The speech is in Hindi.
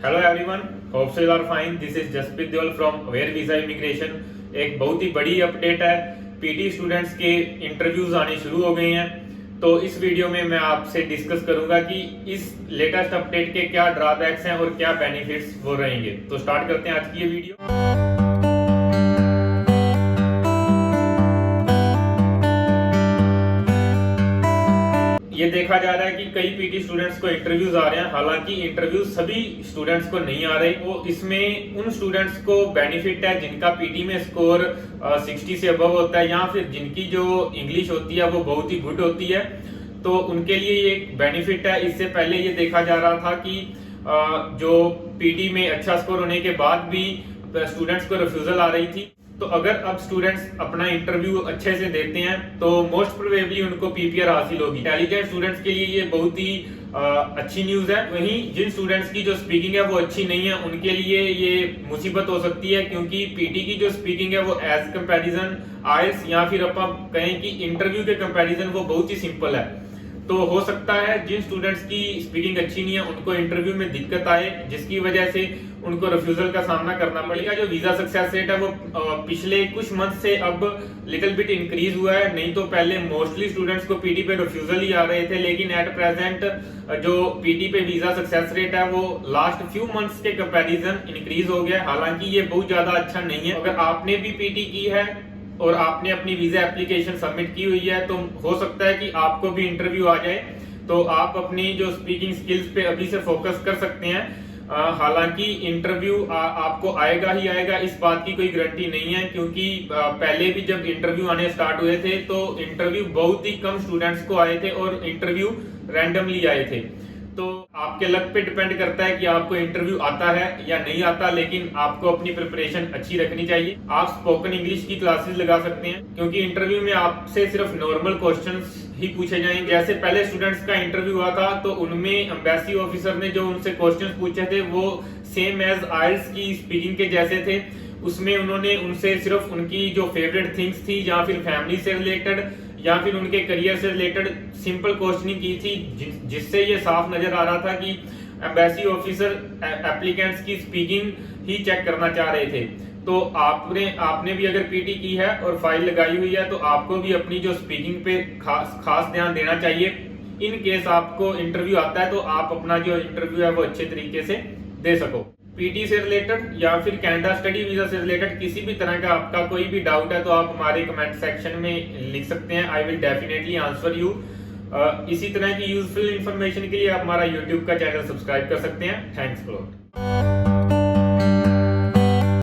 Hello everyone, hope so you are fine. This is Jaspreet Deol from where visa immigration. एक बहुत ही बड़ी अपडेट है, पीटी स्टूडेंट्स के इंटरव्यूज आने शुरू हो गए हैं। तो इस वीडियो में मैं आपसे डिस्कस करूंगा कि इस लेटेस्ट अपडेट के क्या ड्रॉबैक्स हैं और क्या बेनिफिट्स वो रहेंगे। तो स्टार्ट करते हैं आज की ये वीडियो। ये देखा जा रहा है कि कई पीटी स्टूडेंट्स को इंटरव्यूज आ रहे हैं, हालांकि इंटरव्यूज सभी स्टूडेंट्स को नहीं आ रहे। वो इसमें उन स्टूडेंट्स को बेनिफिट है जिनका पीटी में स्कोर 60 से अबव होता है, या फिर जिनकी जो इंग्लिश होती है वो बहुत ही गुड होती है, तो उनके लिए ये एक बेनिफिट है। इससे पहले ये देखा जा रहा था कि जो पीटी में अच्छा स्कोर होने के बाद भी स्टूडेंट्स को रिफ्यूजल आ रही थी। तो अगर अब स्टूडेंट्स अपना इंटरव्यू अच्छे से देते हैं तो मोस्ट प्रोबेबली उनको पीपीआर हासिल होगी। इंटेलिजेंट स्टूडेंट्स के लिए ये बहुत ही अच्छी न्यूज है। वहीं जिन स्टूडेंट्स की जो स्पीकिंग है वो अच्छी नहीं है, उनके लिए ये मुसीबत हो सकती है, क्योंकि पीटी की जो स्पीकिंग है वो एज कंपैरिजन आईएलटीएस या फिर अपन कहें कि इंटरव्यू के कंपैरिजन वो बहुत ही सिंपल है। तो हो सकता है जिन स्टूडेंट्स की स्पीकिंग अच्छी नहीं है उनको इंटरव्यू में दिक्कत आए, जिसकी वजह से उनको रिफ्यूजल का सामना करना पड़ेगा। जो वीजा सक्सेस रेट है वो पिछले कुछ मंथ से अब लिटिल बिट इंक्रीज हुआ है। नहीं तो पहले मोस्टली स्टूडेंट्स को पीटी पे रिफ्यूजल ही आ रहे थे, लेकिन एट प्रेजेंट जो पीटी पे वीजा सक्सेस रेट है वो लास्ट फ्यू मंथ्स के कंपैरिजन इंक्रीज हो गया। हालांकि ये बहुत ज्यादा अच्छा नहीं है। अगर आपने भी पीटी की है और आपने अपनी वीजा एप्लीकेशन सबमिट की हुई है तो हो सकता है कि आपको भी इंटरव्यू आ जाए, तो आप अपनी जो स्पीकिंग स्किल्स पे अभी से फोकस कर सकते हैं। हालांकि इंटरव्यू आपको आएगा ही आएगा, इस बात की कोई गारंटी नहीं है, क्योंकि पहले भी जब इंटरव्यू आने स्टार्ट हुए थे तो इंटरव्यू बहुत ही कम स्टूडेंट्स को आए थे और इंटरव्यू रैंडमली आए थे। तो आपके लक पे डिपेंड करता है कि आपको इंटरव्यू आता है या नहीं आता, लेकिन आपको अपनी प्रिपरेशन अच्छी रखनी चाहिए। आप स्पोकन इंग्लिश की क्लासेस लगा सकते हैं, क्योंकि इंटरव्यू में आपसे सिर्फ नॉर्मल क्वेश्चंस ही पूछे जाएंगे। जैसे पहले स्टूडेंट्स का इंटरव्यू हुआ था तो उनमें एम्बेसी ऑफिसर ने जो उनसे क्वेश्चंस पूछे थे वो सेम एज आईएलटीएस की स्पीकिंग के जैसे थे। उसमें उन्होंने उनसे सिर्फ उनकी जो फेवरेट थिंग्स थी या फिर फैमिली से रिलेटेड या फिर उनके करियर से रिलेटेड सिंपल क्वेश्चनिंग की थी, जिससे ये साफ नजर आ रहा था कि एम्बेसी ऑफिसर एप्लीकेंट्स की स्पीकिंग ही चेक करना चाह रहे थे। तो आपने भी अगर पीटी की है और फाइल लगाई हुई है तो आपको भी अपनी जो स्पीकिंग पे खास ध्यान देना चाहिए। इन केस आपको इंटरव्यू आता है तो आप अपना जो इंटरव्यू है वो अच्छे तरीके से दे सको। पीटी से रिलेटेड या फिर कनाडा स्टडी वीजा से रिलेटेड किसी भी तरह का आपका कोई भी डाउट है तो आप हमारे कमेंट सेक्शन में लिख सकते हैं। I will definitely answer you. इसी तरह की यूजफुल इंफॉर्मेशन के लिए आप हमारा यूट्यूब का चैनल सब्सक्राइब कर सकते हैं। Thanks for.